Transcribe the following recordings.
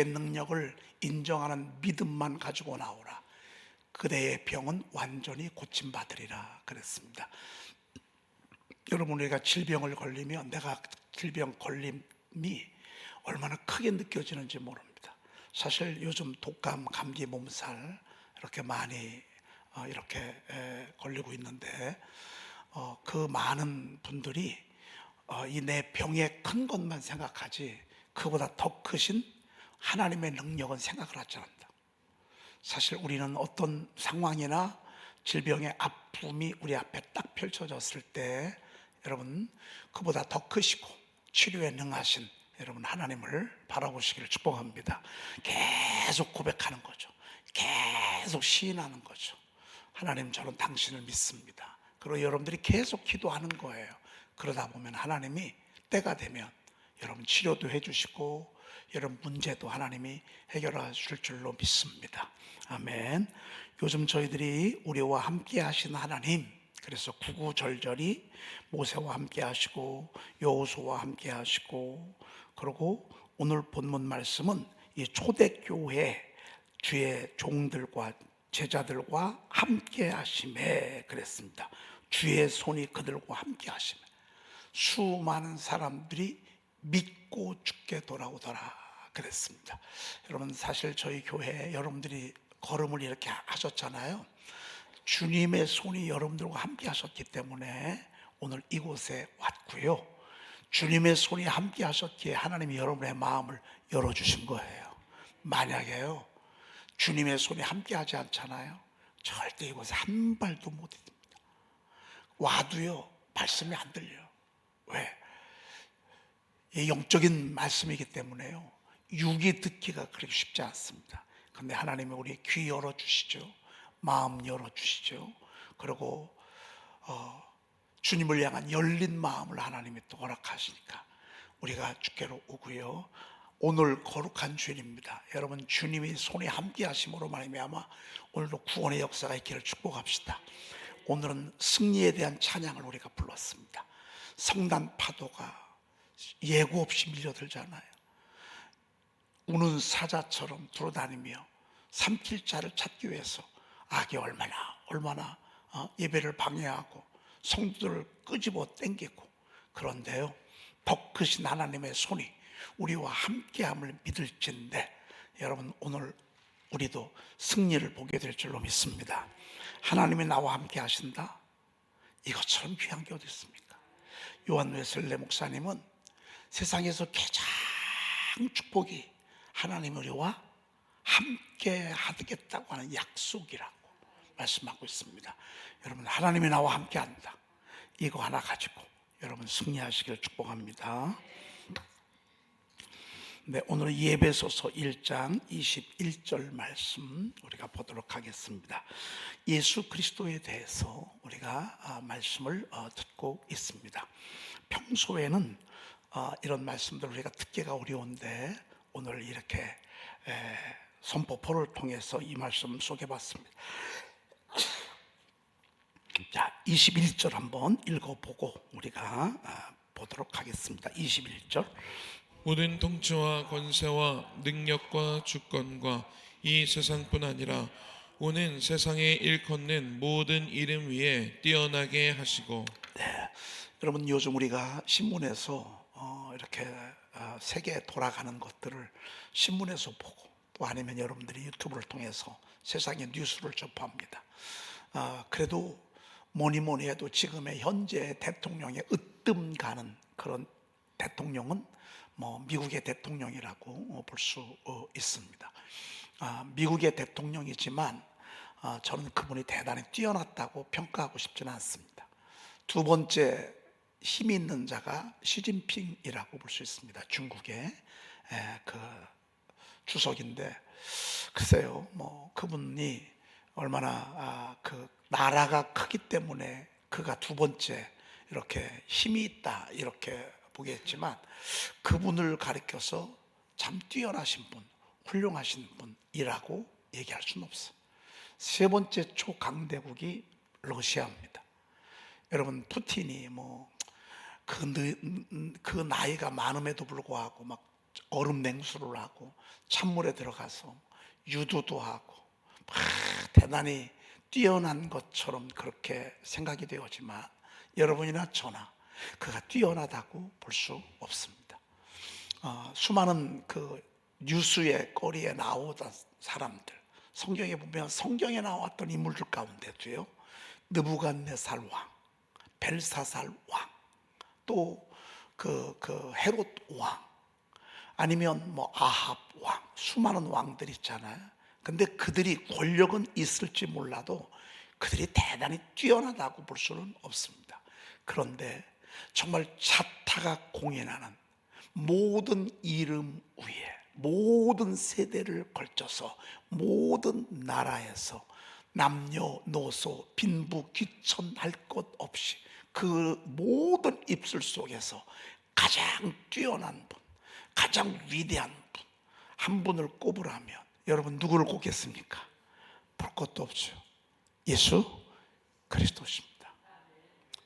능력을 인정하는 믿음만 가지고 나오라. 그대의 병은 완전히 고침받으리라 그랬습니다. 여러분, 우리가 질병을 걸리면 내가 질병 걸림이 얼마나 크게 느껴지는지 모릅니다. 사실 요즘 독감, 감기, 몸살 이렇게 많이 이렇게 걸리고 있는데 그 많은 분들이 이 내 병의 큰 것만 생각하지 그보다 더 크신 하나님의 능력은 생각을 하지 않는다. 사실 우리는 어떤 상황이나 질병의 아픔이 우리 앞에 딱 펼쳐졌을 때 여러분, 그보다 더 크시고 치료에 능하신 여러분 하나님을 바라보시기를 축복합니다. 계속 고백하는 거죠. 계속 시인하는 거죠. 하나님, 저는 당신을 믿습니다. 그리고 여러분들이 계속 기도하는 거예요. 그러다 보면 하나님이 때가 되면 여러분 치료도 해주시고 여러분 문제도 하나님이 해결하실 줄로 믿습니다. 아멘. 요즘 저희들이 우리와 함께 하신 하나님, 그래서 구구절절히 모세와 함께 하시고 여호수아와 함께 하시고, 그리고 오늘 본문 말씀은 이 초대교회 주의 종들과 제자들과 함께 하심에 그랬습니다. 주의 손이 그들과 함께 하심에 수많은 사람들이 믿고 죽게 돌아오더라 그랬습니다. 여러분, 사실 저희 교회 여러분들이 걸음을 이렇게 하셨잖아요. 주님의 손이 여러분들과 함께 하셨기 때문에 오늘 이곳에 왔고요. 주님의 손이 함께 하셨기에 하나님이 여러분의 마음을 열어주신 거예요. 만약에요, 주님의 손이 함께 하지 않잖아요, 절대 이곳에 한 발도 못 듭니다. 와도요, 말씀이 안 들려요. 왜? 이 영적인 말씀이기 때문에요, 육이 듣기가 그렇게 쉽지 않습니다. 그런데 하나님이 우리 귀 열어주시죠. 마음 열어주시죠. 그리고 주님을 향한 열린 마음을 하나님이 또 허락하시니까 우리가 주께로 오고요. 오늘 거룩한 주일입니다. 여러분, 주님이 손에 함께 하심으로 말미암아 오늘도 구원의 역사가 있기를 축복합시다. 오늘은 승리에 대한 찬양을 우리가 불렀습니다. 성난 파도가 예고 없이 밀려들잖아요. 우는 사자처럼 돌아다니며 삼킬 자를 찾기 위해서 악이 얼마나 예배를 방해하고 성도들을 끄집어 당기고, 그런데요, 더 크신 하나님의 손이 우리와 함께함을 믿을진데 여러분, 오늘 우리도 승리를 보게 될 줄로 믿습니다. 하나님이 나와 함께 하신다, 이것처럼 귀한 게 어디 있습니까? 요한 웨슬레 목사님은 세상에서 가장 축복이 하나님 우리와 함께 하겠다고 하는 약속이라고 말씀하고 있습니다. 여러분, 하나님이 나와 함께 한다, 이거 하나 가지고 여러분 승리하시기를 축복합니다. 네, 오늘 예배소서 1장 21절 말씀 우리가 보도록 하겠습니다. 예수 그리스도에 대해서 우리가 말씀을 듣고 있습니다. 평소에는 이런 말씀들을 우리가 듣기가 어려운데 오늘 이렇게 선포포를 통해서 이 말씀 소개받습니다. 자, 21절 한번 읽어보고 우리가 보도록 하겠습니다. 21절. 모든 통치와 권세와 능력과 주권과 이 세상뿐 아니라 오는 세상에 일컫는 모든 이름 위에 뛰어나게 하시고. 네, 여러분, 요즘 우리가 신문에서 이렇게 세계에 돌아가는 것들을 신문에서 보고, 또 아니면 여러분들이 유튜브를 통해서 세상의 뉴스를 접합니다. 그래도 뭐니 해도 지금의 현재 대통령의 으뜸 가는 그런 대통령은 미국의 대통령이라고 볼 수 있습니다. 미국의 대통령이지만 저는 그분이 대단히 뛰어났다고 평가하고 싶지는 않습니다. 두 번째 힘 있는 자가 시진핑이라고 볼 수 있습니다. 중국의 그 주석인데, 글쎄요, 그분이 얼마나 그 나라가 크기 때문에 그가 두 번째 이렇게 힘이 있다 이렇게 보겠지만, 그분을 가리켜서 참 뛰어나신 분, 훌륭하신 분이라고 얘기할 수는 없어요. 세 번째 초강대국이 러시아입니다. 여러분, 푸틴이 그 나이가 많음에도 불구하고 막 얼음 냉수를 하고 찬물에 들어가서 유도도 하고 막 대단히 뛰어난 것처럼 그렇게 생각이 되었지만 여러분이나 저나 그가 뛰어나다고 볼 수 없습니다. 수많은 그 뉴스의 거리에 나오던 사람들, 성경에 보면 성경에 나왔던 인물들 가운데도요, 느부갓네살 왕, 벨사살 왕, 또 그 헤롯 왕, 아니면 뭐 아합 왕, 수많은 왕들 있잖아요. 근데 그들이 권력은 있을지 몰라도 그들이 대단히 뛰어나다고 볼 수는 없습니다. 그런데 정말 자타가 공인하는 모든 이름 위에 모든 세대를 걸쳐서 모든 나라에서 남녀노소 빈부 귀천할 것 없이 그 모든 입술 속에서 가장 뛰어난 분, 가장 위대한 분, 한 분을 꼽으라면 여러분 누구를 꼽겠습니까? 볼 것도 없죠. 예수 그리스도십니다.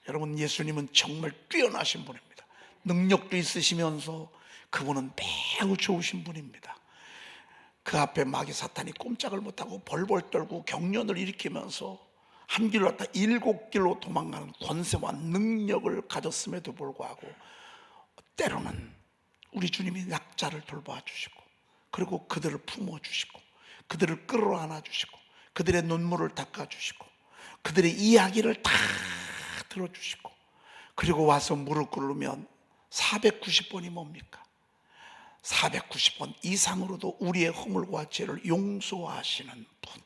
여러분, 예수님은 정말 뛰어나신 분입니다. 능력도 있으시면서 그분은 매우 좋으신 분입니다. 그 앞에 마귀 사탄이 꼼짝을 못하고 벌벌 떨고 경련을 일으키면서 한 길로 갔다 7길로 도망가는 권세와 능력을 가졌음에도 불구하고 때로는 우리 주님이 약자를 돌봐 주시고, 그리고 그들을 품어 주시고, 그들을 끌어안아 주시고, 그들의 눈물을 닦아 주시고, 그들의 이야기를 다 들어 주시고, 그리고 와서 무릎 꿇으면 490번이 뭡니까? 490번 이상으로도 우리의 허물과 죄를 용서하시는 분,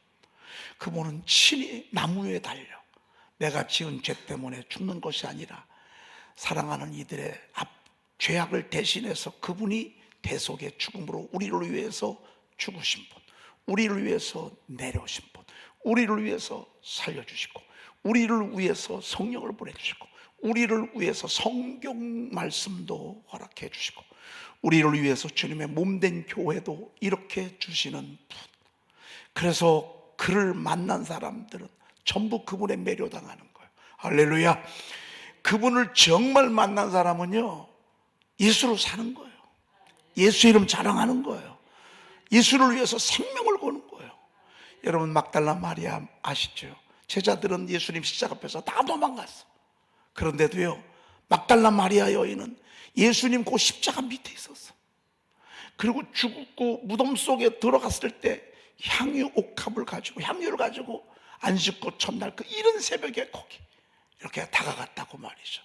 그분은 친히 나무 위에 달려 내가 지은 죄 때문에 죽는 것이 아니라 사랑하는 이들의 죄악을 대신해서 그분이 대속의 죽음으로 우리를 위해서 죽으신 분, 우리를 위해서 내려오신 분, 우리를 위해서 살려주시고, 우리를 위해서 성령을 보내주시고, 우리를 위해서 성경 말씀도 허락해 주시고, 우리를 위해서 주님의 몸된 교회도 이렇게 주시는 분. 그래서 그를 만난 사람들은 전부 그분에 매료당하는 거예요. 할렐루야. 그분을 정말 만난 사람은요, 예수로 사는 거예요. 예수 이름 자랑하는 거예요. 예수를 위해서 생명을 거는 거예요. 여러분, 막달라 마리아 아시죠? 제자들은 예수님 십자가 앞에서 다 도망갔어. 그런데도요, 막달라 마리아 여인은 예수님 그 십자가 밑에 있었어. 그리고 죽고 무덤 속에 들어갔을 때 향유 옥합을 가지고, 향유를 가지고 안식구 첫날 그 이른 새벽에 거기 이렇게 다가갔다고 말이죠.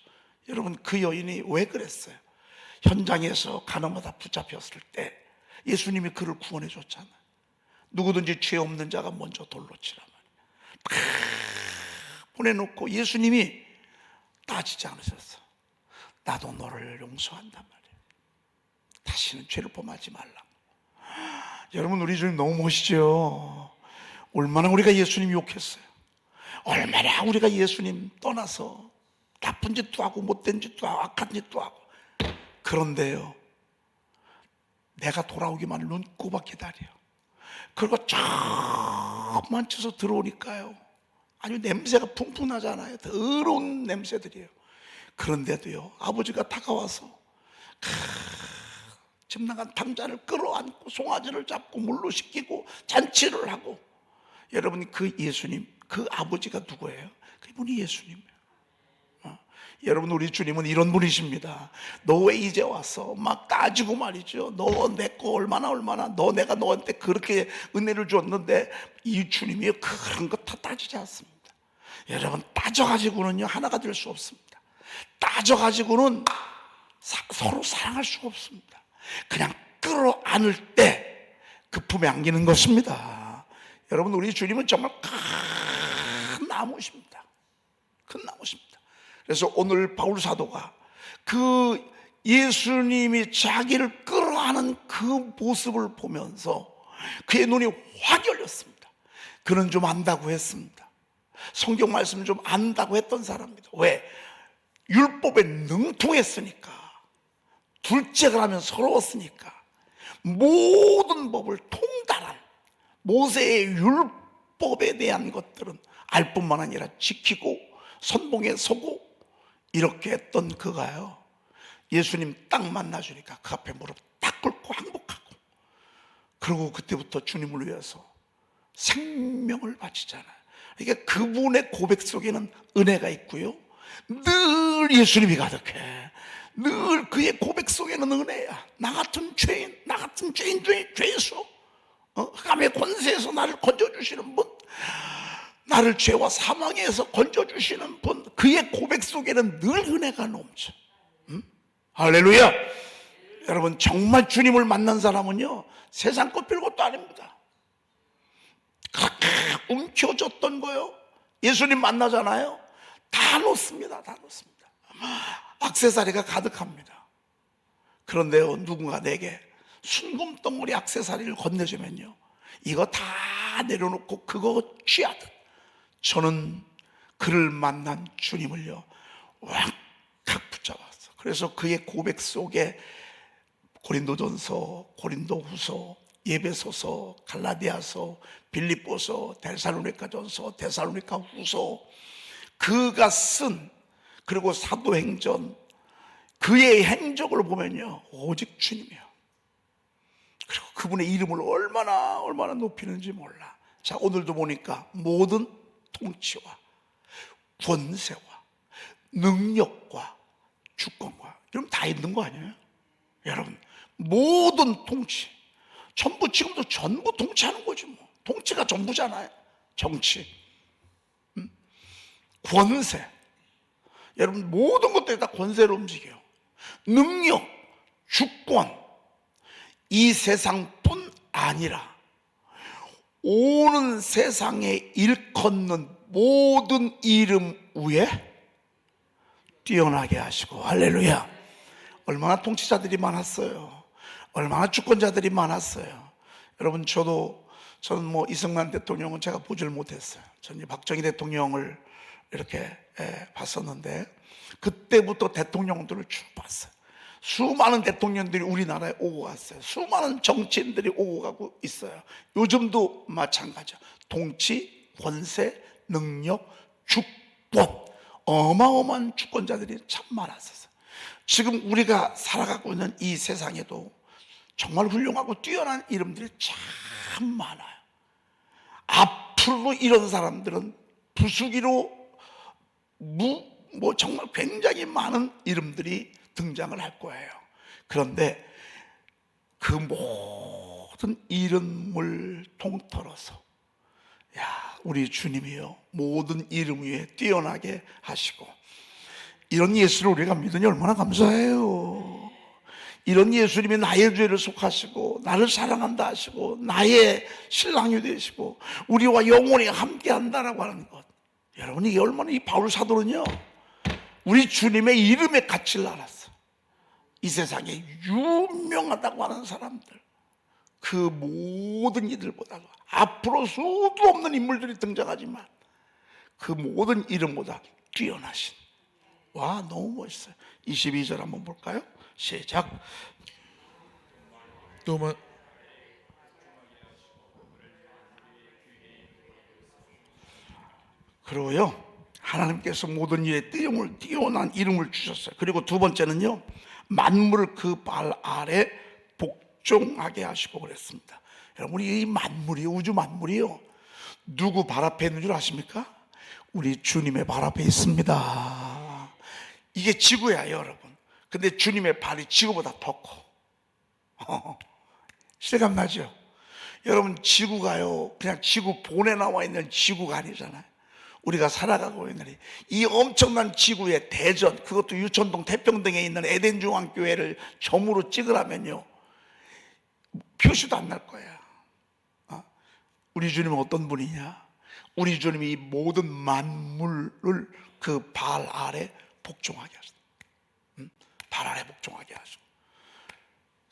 여러분, 그 여인이 왜 그랬어요? 현장에서 가늠하다 붙잡혔을 때 예수님이 그를 구원해 줬잖아요. 누구든지 죄 없는 자가 먼저 돌로 치라 말이에요. 보내놓고 예수님이 따지지 않으셨어. 나도 너를 용서한단 말이에요. 다시는 죄를 범하지 말라. 여러분, 우리 주님 너무 멋있죠. 얼마나 우리가 예수님 욕했어요. 얼마나 우리가 예수님 떠나서 나쁜 짓도 하고 못된 짓도 하고 악한 짓도 하고. 그런데요, 내가 돌아오기만을 눈꼽아 기다려. 그리고 저만 쳐서 들어오니까요, 아주 냄새가 풍풍 나잖아요. 더러운 냄새들이에요. 그런데도요, 아버지가 다가와서 집 나간 탕자를 끌어안고 송아지를 잡고 물로 씻기고 잔치를 하고. 여러분, 그 예수님, 그 아버지가 누구예요? 그분이 예수님이에요. 여러분, 우리 주님은 이런 분이십니다. 너 왜 이제 와서 막 따지고 말이죠. 너 내 거 얼마나 내가 너한테 그렇게 은혜를 줬는데. 이 주님이 그런 거 다 따지지 않습니다. 여러분, 따져가지고는요 하나가 될 수 없습니다. 따져가지고는 서로 사랑할 수가 없습니다. 그냥 끌어안을 때 그 품에 안기는 것입니다. 여러분, 우리 주님은 정말 큰 나무십니다. 큰 나무십니다. 그래서 오늘 바울 사도가 그 예수님이 자기를 끌어안은 그 모습을 보면서 그의 눈이 확 열렸습니다. 그는 좀 안다고 했습니다. 성경 말씀 좀 안다고 했던 사람입니다. 왜? 율법에 능통했으니까, 둘째가 라면 서러웠으니까 모든 법을 통달한 모세의 율법에 대한 것들은 알 뿐만 아니라 지키고 선봉에 서고 이렇게 했던 그가요, 예수님 딱 만나주니까 그 앞에 무릎 딱 꿇고 그리고 그때부터 주님을 위해서 생명을 바치잖아요. 그러니까 그분의 고백 속에는 은혜가 있고요, 늘 예수님이 가득해. 늘 그의 고백 속에는 은혜야. 나 같은 죄인 중에 죄수, 흑암의 권세에서 나를 건져주시는 분, 나를 죄와 사망에서 건져주시는 분, 그의 고백 속에는 늘 은혜가 넘쳐. 할렐루야. 여러분, 정말 주님을 만난 사람은요, 세상 것 별것도 아닙니다. 그렇게 움켜졌던 거요, 예수님 만나잖아요, 다 놓습니다. 다 놓습니다. 액세서리가 가득합니다. 그런데요, 누군가 내게 순금덩어리 액세서리를 건네주면요, 이거 다 내려놓고 그거 취하듯 저는 그를 만난 주님을요 완칵 붙잡았어. 그래서 그의 고백 속에 고린도전서, 고린도후서, 예배소서, 갈라디아서, 빌립보서, 데살로니가전서, 데살로니가후서, 그가 쓴, 그리고 사도행전, 그의 행적을 보면요 오직 주님이야. 그리고 그분의 이름을 얼마나 높이는지 몰라. 자, 오늘도 보니까 모든 통치와 권세와 능력과 주권과, 이러면 다 있는 거 아니에요? 여러분, 모든 통치, 지금도 전부 통치하는 거지 뭐. 통치가 전부잖아요. 정치, 권세, 여러분 모든 것들이 다 권세로 움직여요. 능력, 주권, 이 세상뿐 아니라 오는 세상에 일컫는 모든 이름 위에 뛰어나게 하시고, 할렐루야. 얼마나 통치자들이 많았어요. 얼마나 주권자들이 많았어요. 여러분, 저는 뭐 이승만 대통령은 제가 보질 못했어요. 저는 박정희 대통령을 이렇게 봤었는데, 그때부터 대통령들을 쭉 봤어요. 수많은 대통령들이 우리나라에 오고 갔어요. 수많은 정치인들이 오고 가고 있어요. 요즘도 마찬가지야. 통치, 권세, 능력, 주권, 어마어마한 주권자들이 참 많았었어요. 지금 우리가 살아가고 있는 이 세상에도 정말 훌륭하고 뛰어난 이름들이 참 많아요. 앞으로 이런 사람들은 부수기로 정말 굉장히 많은 이름들이 등장을 할 거예요. 그런데 그 모든 이름을 통틀어서, 우리 주님이요 모든 이름 위에 뛰어나게 하시고, 이런 예수를 우리가 믿으니 얼마나 감사해요. 이런 예수님이 나의 죄를 속하시고 나를 사랑한다 하시고 나의 신랑이 되시고 우리와 영원히 함께 한다라고 하는 것, 여러분, 이게 얼마나, 이 바울 사도는요 우리 주님의 이름의 가치를 알았어. 이 세상에 유명하다고 하는 사람들, 그 모든 이들보다, 앞으로 수도 없는 인물들이 등장하지만 그 모든 이름보다 뛰어나신, 와, 너무 멋있어요. 22절 한번 볼까요? 시작. 그리고요, 하나님께서 모든 일에 뛰어난 이름을 주셨어요. 그리고 두 번째는요, 만물을 그 발 아래 복종하게 하시고 그랬습니다. 여러분, 이 만물이, 우주 만물이요, 누구 발 앞에 있는 줄 아십니까? 우리 주님의 발 앞에 있습니다. 이게 지구야, 여러분. 근데 주님의 발이 지구보다 더 커. 실감 나죠? 여러분, 지구가요 그냥 지구 본에 나와 있는 지구가 아니잖아요. 우리가 살아가고 있는 이 엄청난 지구의 대전, 그것도 유천동 태평등에 있는 에덴중앙교회를 점으로 찍으라면요 표시도 안 날 거야. 우리 주님은 어떤 분이냐? 우리 주님이 이 모든 만물을 그 발 아래 복종하게 하셨다. 발 아래 복종하게 하시고,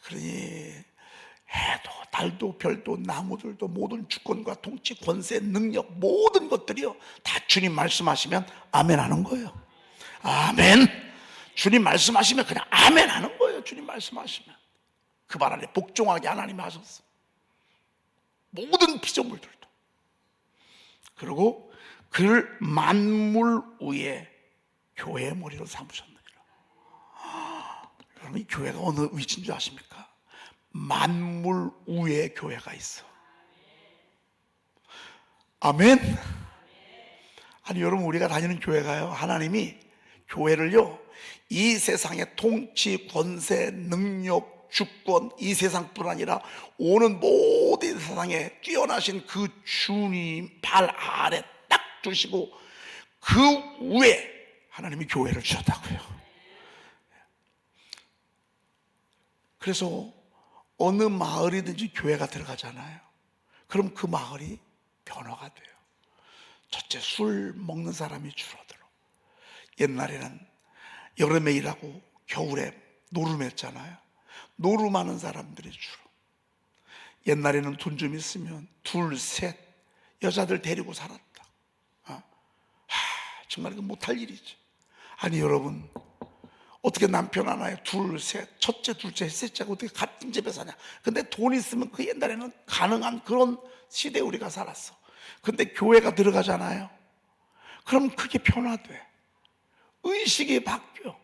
그러니 해도 달도 별도 나무들도 모든 주권과 통치, 권세, 능력, 모든 것들이요 다 주님 말씀하시면 아멘 하는 거예요. 아멘. 주님 말씀하시면 그냥 아멘 하는 거예요. 주님 말씀하시면 그 발 아래 복종하게 하나님이 하셨어. 모든 피조물들도. 그리고 그를 만물 위에 교회의 머리로 삼으셨느니라. 여러분, 이 교회가 어느 위치인 줄 아십니까? 만물 위에 교회가 있어. 아멘. 아니 여러분, 우리가 다니는 교회가요, 하나님이 교회를요 이 세상의 통치, 권세, 능력, 주권, 이 세상뿐 아니라 오는 모든 세상에 뛰어나신 그 주님 발 아래 딱 두시고 그 위에 하나님이 교회를 주셨다고요. 그래서 어느 마을이든지 교회가 들어가잖아요. 그럼 그 마을이 변화가 돼요. 첫째, 술 먹는 사람이 줄어들어. 옛날에는 여름에 일하고 겨울에 노름했잖아요. 노름하는 사람들이 줄어. 옛날에는 돈 좀 있으면 둘, 셋 여자들 데리고 살았다. 정말 이거 못할 일이지. 아니 여러분, 어떻게 남편 하나에 둘, 셋, 첫째, 둘째, 셋째가 어떻게 같은 집에 사냐. 근데 돈 있으면 그 옛날에는 가능한 그런 시대에 우리가 살았어. 근데 교회가 들어가잖아요. 그럼 그게 변화돼. 의식이 바뀌어.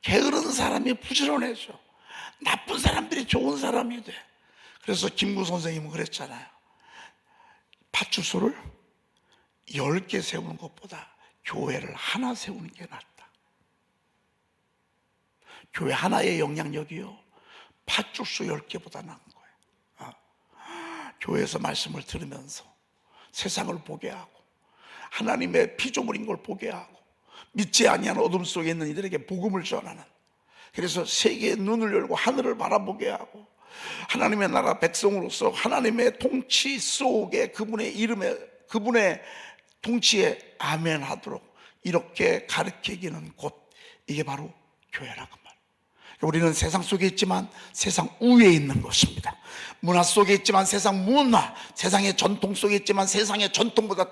게으른 사람이 부지런해져. 나쁜 사람들이 좋은 사람이 돼. 그래서 김구 선생님은 그랬잖아요. 파출소를 10개 세우는 것보다 교회를 하나 세우는 게 낫다. 교회 하나의 영향력이요 파출소 10개보다 나은 거예요. 교회에서 말씀을 들으면서 세상을 보게 하고 하나님의 피조물인 걸 보게 하고 믿지 아니하는 어둠 속에 있는 이들에게 복음을 전하는, 그래서 세계의 눈을 열고 하늘을 바라보게 하고 하나님의 나라 백성으로서 하나님의 통치 속에 그분의 이름에, 그분의 통치에 아멘 하도록 이렇게 가르치기는 곳, 이게 바로 교회라고 말이에요. 우리는 세상 속에 있지만 세상 위에 있는 것입니다. 문화 속에 있지만 세상 문화, 세상의 전통 속에 있지만 세상의 전통보다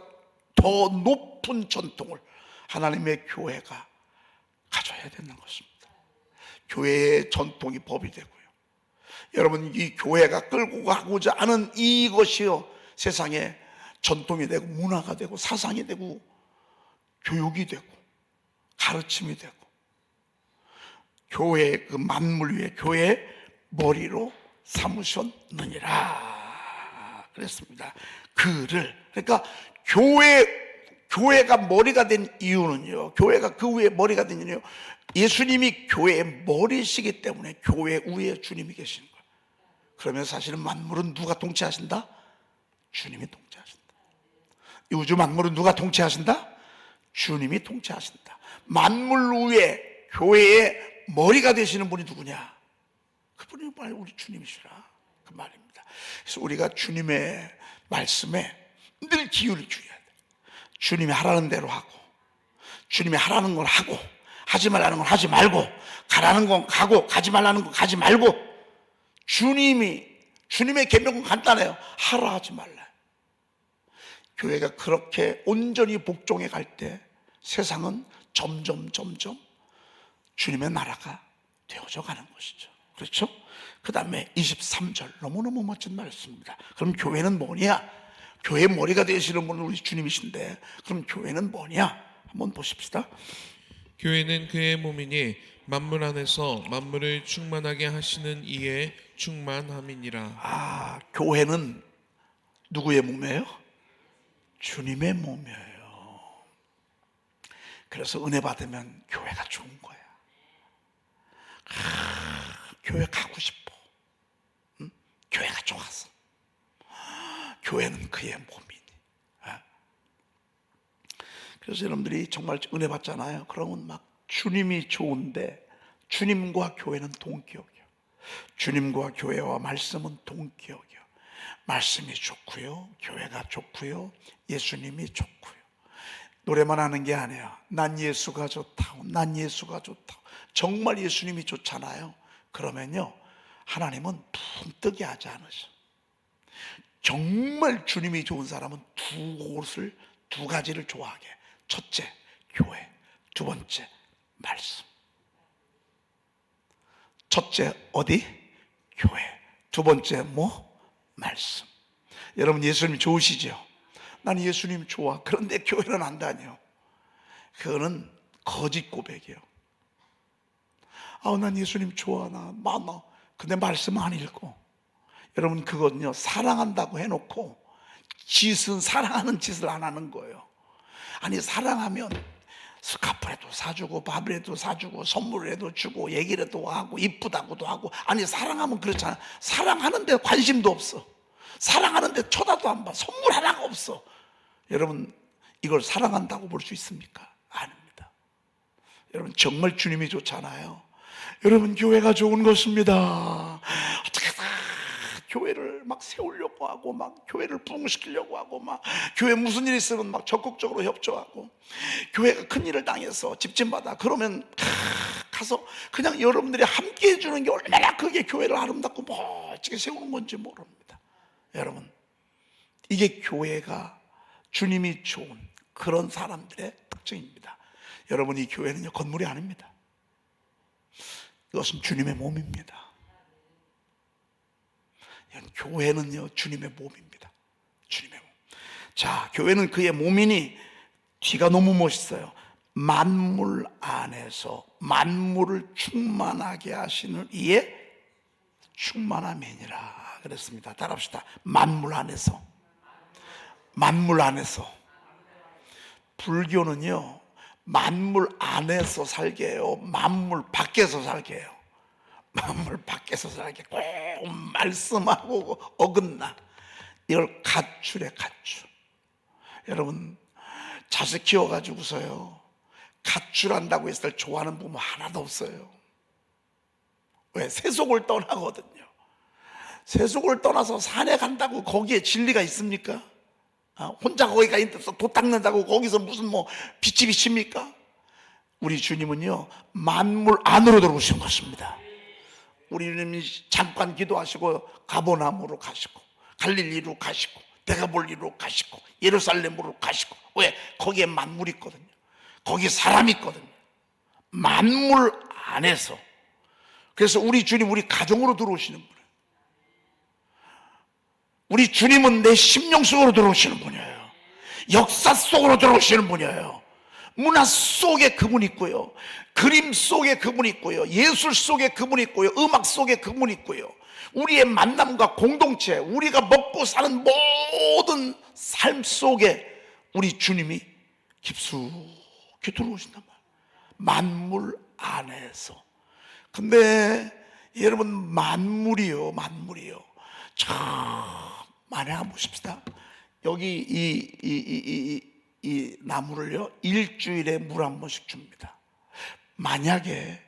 더 높은 전통을 하나님의 교회가 가져야 되는 것입니다. 교회의 전통이 법이 되고요. 여러분, 이 교회가 끌고 가고자 하는 이것이요 세상에 전통이 되고 문화가 되고 사상이 되고 교육이 되고 가르침이 되고, 교회의 그 만물 위에 교회의 머리로 삼으셨느니라 그랬습니다. 그를, 그러니까 교회가 머리가 된 이유는요, 교회가 그 위에 머리가 된 이유는요, 예수님이 교회의 머리시기 때문에 교회 위에 주님이 계시는 거예요. 그러면 사실은 만물은 누가 통치하신다? 주님이 통치하신다. 이 우주 만물은 누가 통치하신다? 주님이 통치하신다. 만물 위에 교회의 머리가 되시는 분이 누구냐? 그분이 바로 우리 주님이시라 그 말입니다. 그래서 우리가 주님의 말씀에 늘 기울을 줘야 돼. 주님이 하라는 대로 하고, 주님이 하라는 걸 하고, 하지 말라는 건 하지 말고, 가라는 건 가고, 가지 말라는 건 가지 말고. 주님의 계명은 간단해요. 하라 하지 말라. 교회가 그렇게 온전히 복종해 갈 때 세상은 점점 주님의 나라가 되어져 가는 것이죠. 그렇죠? 그 다음에 23절 너무너무 멋진 말씀입니다. 그럼 교회는 뭐냐? 교회의 머리가 되시는 분은 우리 주님이신데, 그럼 교회는 뭐냐? 한번 보십시다. 교회는 그의 몸이니 만물 안에서 만물을 충만하게 하시는 이에 충만함이니라. 교회는 누구의 몸이에요? 주님의 몸이에요. 그래서 은혜 받으면 교회가 좋은 거야. 교회 가고 싶어. 응? 교회가 좋아서. 교회는 그의 몸이니. 그래서 여러분들이 정말 은혜 받잖아요. 그러면 막 주님이 좋은데 주님과 교회는 동기역이요. 주님과 교회와 말씀은 동기역이요. 말씀이 좋고요, 교회가 좋고요, 예수님이 좋고요. 노래만 하는 게 아니에요. 난 예수가 좋다고, 난 예수가 좋다고. 정말 예수님이 좋잖아요. 그러면요 하나님은 붕 뜨게 하지 않으셔. 정말 주님이 좋은 사람은 두 가지를 좋아하게. 첫째, 교회. 두 번째, 말씀. 첫째 어디? 교회. 두 번째 말씀. 여러분, 예수님 좋으시죠? 난 예수님 좋아. 그런데 교회는 안 다녀. 그거는 거짓 고백이에요. 난 예수님 좋아, 나 많아. 근데 말씀 안 읽고. 여러분 그거는요, 사랑한다고 해놓고 짓은 사랑하는 짓을 안 하는 거예요. 아니 사랑하면 스카프라도 사주고 밥이라도 사주고 선물이라도 주고 얘기라도 하고 이쁘다고도 하고. 아니 사랑하면 그렇잖아. 사랑하는데 관심도 없어. 사랑하는데 쳐다도 안 봐. 선물 하나가 없어. 여러분 이걸 사랑한다고 볼 수 있습니까? 아닙니다. 여러분 정말 주님이 좋잖아요. 여러분 교회가 좋은 것입니다. 어떻게 다 교회를 막 세우려고 하고 막 교회를 부흥시키려고 하고 막 교회 무슨 일 있으면 막 적극적으로 협조하고, 교회가 큰일을 당해서 집집마다 그러면 가서 그냥 여러분들이 함께 해주는 게 얼마나 그게 교회를 아름답고 멋지게 세우는 건지 모릅니다. 여러분 이게 교회가 주님이 좋은 그런 사람들의 특징입니다. 여러분 이 교회는요 건물이 아닙니다. 이것은 주님의 몸입니다. 교회는요 주님의 몸입니다. 주님의 몸. 자, 교회는 그의 몸이니 뒤가 너무 멋있어요. 만물 안에서 만물을 충만하게 하시는 이의 충만함이니라 그랬습니다. 따라합시다. 만물 안에서. 만물 안에서. 불교는요 만물 안에서 살게 해요. 만물 밖에서 살게 해요. 만물 밖에서 살게. 꼭 말씀하고 어긋나. 이걸 가출해, 가출. 여러분 자식 키워가지고서요 가출한다고 했을 때 좋아하는 부모 하나도 없어요. 왜? 세속을 떠나거든요. 세속을 떠나서 산에 간다고 거기에 진리가 있습니까? 혼자 거기 가 있어서 도 닦는다고 거기서 무슨 뭐 빛이 비칩니까? 우리 주님은요 만물 안으로 들어오신 것입니다. 우리 주님이 잠깐 기도하시고 가버나움으로 가시고 갈릴리로 가시고 데가볼리로 가시고 예루살렘으로 가시고. 왜? 거기에 만물이 있거든요. 거기에 사람이 있거든요. 만물 안에서. 그래서 우리 주님 우리 가정으로 들어오시는 분이에요. 우리 주님은 내 심령 속으로 들어오시는 분이에요. 역사 속으로 들어오시는 분이에요. 문화 속에 그분이 있고요, 그림 속에 그분이 있고요, 예술 속에 그분이 있고요, 음악 속에 그분이 있고요, 우리의 만남과 공동체, 우리가 먹고 사는 모든 삶 속에 우리 주님이 깊숙이 들어오신단 말이에요. 만물 안에서. 근데 여러분 만물이요 참 많이 한번 보십시다. 여기 이 나무를요 일주일에 물 한 번씩 줍니다. 만약에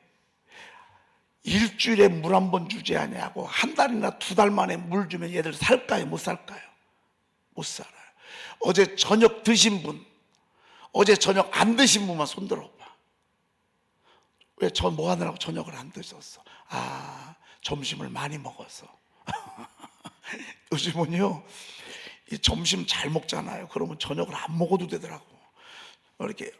일주일에 물 한 번 주지 아니하고 한 달이나 두 달 만에 물 주면 얘들 살까요? 못 살까요? 못 살아요. 어제 저녁 드신 분, 어제 저녁 안 드신 분만 손 들어봐. 왜? 저 뭐 하느라고 저녁을 안 드셨어? 아, 점심을 많이 먹어서. 요즘은요 이 점심 잘 먹잖아요. 그러면 저녁을 안 먹어도 되더라고. 이렇게.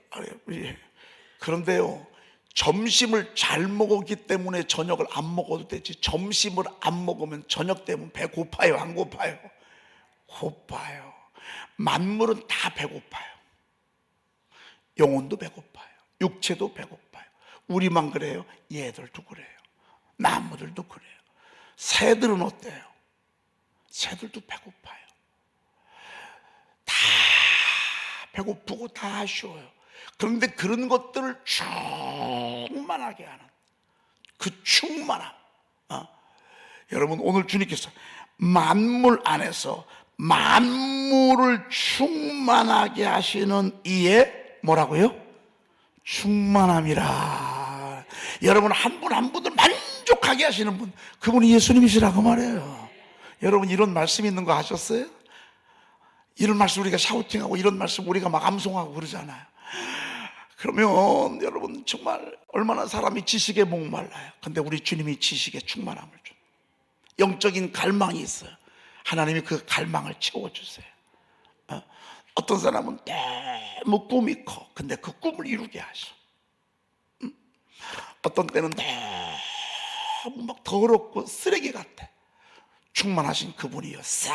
그런데요 점심을 잘 먹었기 때문에 저녁을 안 먹어도 되지, 점심을 안 먹으면 저녁 되면 배 고파요? 안 고파요? 고파요. 만물은 다 배고파요. 영혼도 배고파요. 육체도 배고파요. 우리만 그래요? 얘들도 그래요. 나무들도 그래요. 새들은 어때요? 새들도 배고파요. 다 배고프고 다 쉬워요. 그런데 그런 것들을 충만하게 하는 그 충만함. 여러분 오늘 주님께서 만물 안에서 만물을 충만하게 하시는 이의 뭐라고요? 충만함이라. 여러분 한 분 한 분을 만족하게 하시는 분, 그분이 예수님이시라고 말해요. 여러분 이런 말씀 있는 거 아셨어요? 이런 말씀 우리가 샤우팅하고 이런 말씀 우리가 막 암송하고 그러잖아요. 그러면 여러분 정말 얼마나 사람이 지식에 목말라요. 근데 우리 주님이 지식에 충만함을 줍니다. 영적인 갈망이 있어요. 하나님이 그 갈망을 채워주세요. 어떤 사람은 너무 꿈이 커. 근데 그 꿈을 이루게 하셔. 어떤 때는 너무 막 더럽고 쓰레기 같아. 충만하신 그분이요 싹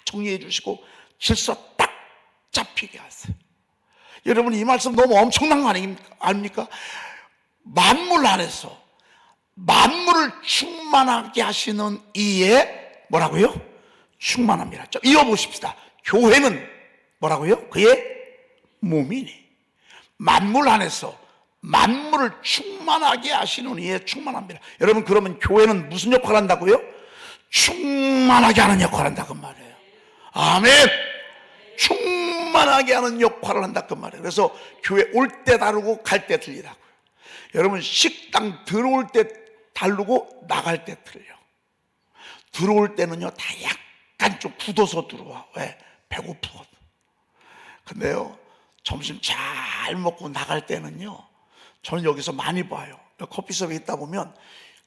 정리해 주시고 질서 딱 잡히게 하세요. 여러분 이 말씀 너무 엄청난 거 아닙니까? 만물 안에서 만물을 충만하게 하시는 이의 뭐라고요? 충만합니다. 좀 이어보십시다. 교회는 뭐라고요? 그의 몸이니 만물 안에서 만물을 충만하게 하시는 이에 충만합니다. 여러분, 그러면 교회는 무슨 역할을 한다고요? 충만하게 하는 역할을 한다 그 말이에요. 아멘. 충만하게 하는 역할을 한다 그 말이에요. 그래서 교회 올 때 다르고 갈 때 틀리다고요. 여러분, 식당 들어올 때 다르고 나갈 때 틀려. 들어올 때는요 다 약간 좀 굳어서 들어와. 왜? 배고프거든. 근데요 점심 잘 먹고 나갈 때는요, 저는 여기서 많이 봐요. 커피숍에 있다 보면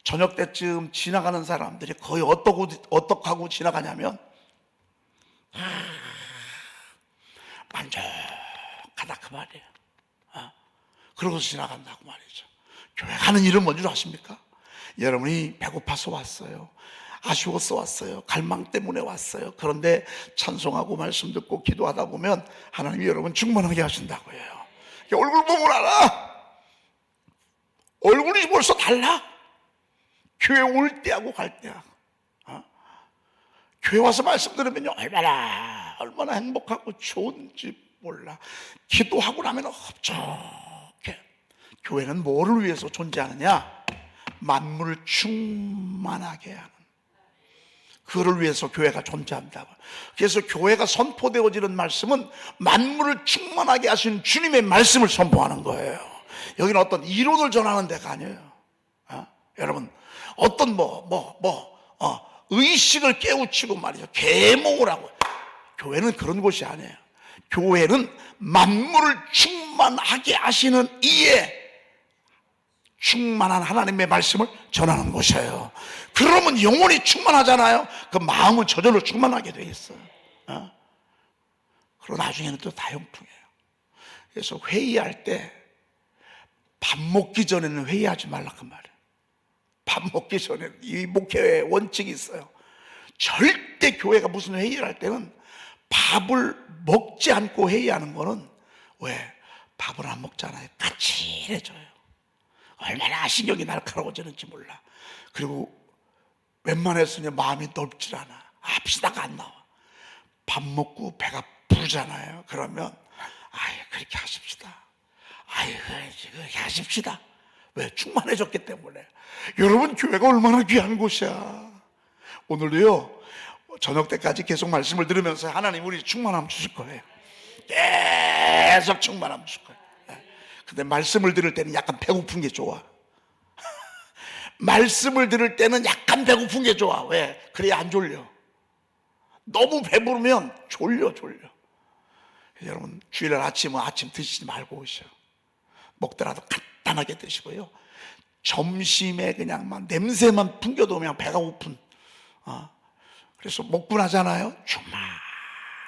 저녁 때쯤 지나가는 사람들이 거의 어떡하고 지나가냐면 만족하다 그 말이에요. 그러고서 지나간다고 말이죠. 교회 가는 일은 뭔 줄 아십니까? 여러분이 배고파서 왔어요. 아쉬워서 왔어요. 갈망 때문에 왔어요. 그런데 찬송하고 말씀 듣고 기도하다 보면 하나님이 여러분 충만하게 하신다고 해요. 얼굴 보면 알아. 얼굴이 벌써 달라. 교회 올 때하고 갈 때하고. 교회 와서 말씀 들으면요 얼마나 행복하고 좋은지 몰라. 기도하고 나면 흡족해. 교회는 뭐를 위해서 존재하느냐? 만물을 충만하게 하는, 그를 위해서 교회가 존재한다고. 그래서 교회가 선포되어지는 말씀은 만물을 충만하게 하신 주님의 말씀을 선포하는 거예요. 여기는 어떤 이론을 전하는 데가 아니에요. 여러분, 어떤 의식을 깨우치고 말이죠, 계몽을 하고. 교회는 그런 곳이 아니에요. 교회는 만물을 충만하게 하시는 이에 충만한 하나님의 말씀을 전하는 곳이에요. 그러면 영혼이 충만하잖아요. 그 마음은 저절로 충만하게 돼 있어요. 그리고 나중에는 또 다용풍이에요. 그래서 회의할 때 밥 먹기 전에는 회의하지 말라 그 말이에요. 밥 먹기 전에 이 목회의 원칙이 있어요. 절대 교회가 무슨 회의를 할 때는 밥을 먹지 않고 회의하는 거는, 왜? 밥을 안 먹잖아요. 까칠해져요. 얼마나 신경이 날카로워지는지 몰라. 그리고 웬만해서는 마음이 넓질 않아. 합시다가 안 나와. 밥 먹고 배가 부르잖아요. 그러면 그렇게 하십시다. 그렇게 하십시다. 왜? 충만해졌기 때문에. 여러분, 교회가 얼마나 귀한 곳이야. 오늘도요 저녁 때까지 계속 말씀을 들으면서 하나님 우리 충만함 주실 거예요. 계속 충만함 주실 거예요. 근데 말씀을 들을 때는 약간 배고픈 게 좋아. 말씀을 들을 때는 약간 배고픈 게 좋아. 왜? 그래야 안 졸려. 너무 배부르면 졸려. 여러분, 주일날 아침 드시지 말고 오셔. 먹더라도 간단하게 드시고요, 점심에 그냥 막 냄새만 풍겨도 그냥 배가 고픈. 그래서 먹고 나잖아요,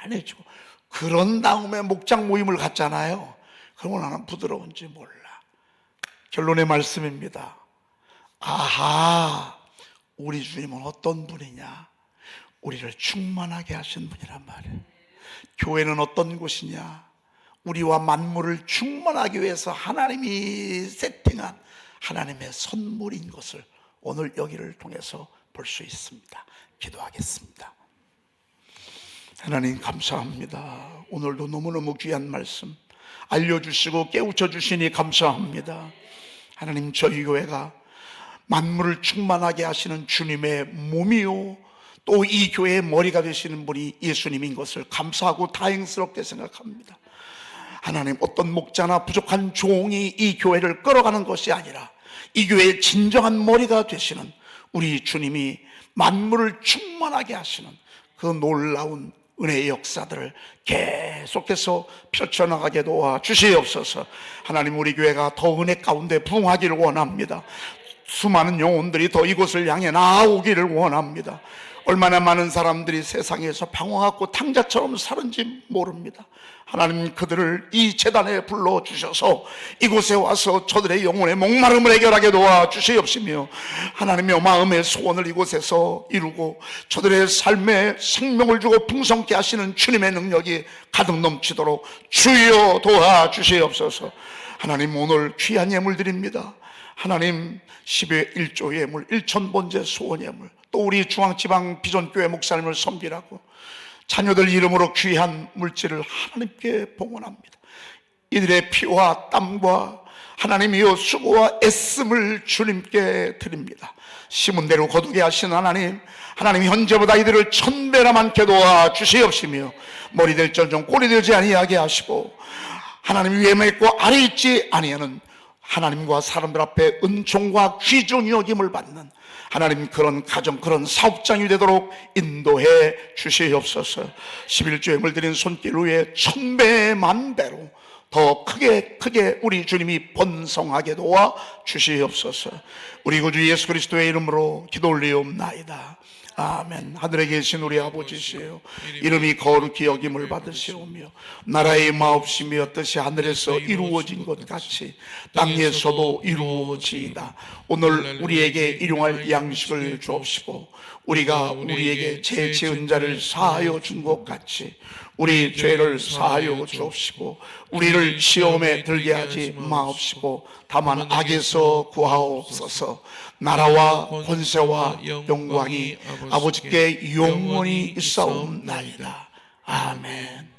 충만해지고. 그런 다음에 목장 모임을 갔잖아요. 그러면 나는 부드러운지 몰라. 결론의 말씀입니다. 아하, 우리 주님은 어떤 분이냐? 우리를 충만하게 하신 분이란 말이에요. 교회는 어떤 곳이냐? 우리와 만물을 충만하기 위해서 하나님이 세팅한 하나님의 선물인 것을 오늘 여기를 통해서 볼 수 있습니다. 기도하겠습니다. 하나님 감사합니다. 오늘도 너무너무 귀한 말씀 알려주시고 깨우쳐 주시니 감사합니다. 하나님, 저희 교회가 만물을 충만하게 하시는 주님의 몸이요, 또 이 교회의 머리가 되시는 분이 예수님인 것을 감사하고 다행스럽게 생각합니다. 하나님, 어떤 목자나 부족한 종이 이 교회를 끌어가는 것이 아니라 이 교회의 진정한 머리가 되시는 우리 주님이 만물을 충만하게 하시는 그 놀라운 은혜의 역사들을 계속해서 펼쳐나가게 도와 주시옵소서. 하나님, 우리 교회가 더 은혜 가운데 부흥하기를 원합니다. 수많은 영혼들이 더 이곳을 향해 나아오기를 원합니다. 얼마나 많은 사람들이 세상에서 방황하고 탕자처럼 사는지 모릅니다. 하나님, 그들을 이 제단에 불러주셔서 이곳에 와서 저들의 영혼의 목마름을 해결하게 도와주시옵시며, 하나님의 마음의 소원을 이곳에서 이루고 저들의 삶에 생명을 주고 풍성케 하시는 주님의 능력이 가득 넘치도록 주여 도와주시옵소서. 하나님, 오늘 귀한 예물 드립니다. 하나님, 10의 1조 예물, 1000번째 소원 예물, 또 우리 중앙지방 비전교회 목사님을 섬기라고 자녀들 이름으로 귀한 물질을 하나님께 봉헌합니다. 이들의 피와 땀과 하나님이여 수고와 애씀을 주님께 드립니다. 심은 대로 거두게 하신 하나님, 하나님 현재보다 이들을 1000배나 많게 도와 주시옵시며 머리 될 전종 꼴이 되지 아니하게 하시고 하나님 위에 맺고 아래 있지 아니하는 하나님과 사람들 앞에 은총과 귀중히 여김을 받는 하나님 그런 가정 그런 사업장이 되도록 인도해 주시옵소서. 11조임을 드린 손길 위에 1000배 만배로 더 크게 우리 주님이 번성하게 도와 주시옵소서. 우리 구주 예수 그리스도의 이름으로 기도 올리옵나이다. 아멘. 하늘에 계신 우리 아버지시여, 이름이 거룩히 여김을 받으시오며 나라의 마옵심이 뜻이 하늘에서 이루어진 것 같이 땅에서도 이루어지이다. 오늘 우리에게 일용할 양식을 주옵시고 우리가 우리에게 죄 지은 자를 사하여 준 것 같이 우리 죄를 사하여 주옵시고 우리를 시험에 들게 하지 마옵시고 다만 악에서 구하옵소서. 나라와 권세와 영광이 아버지께 영원히 있사옵나이다. 아멘.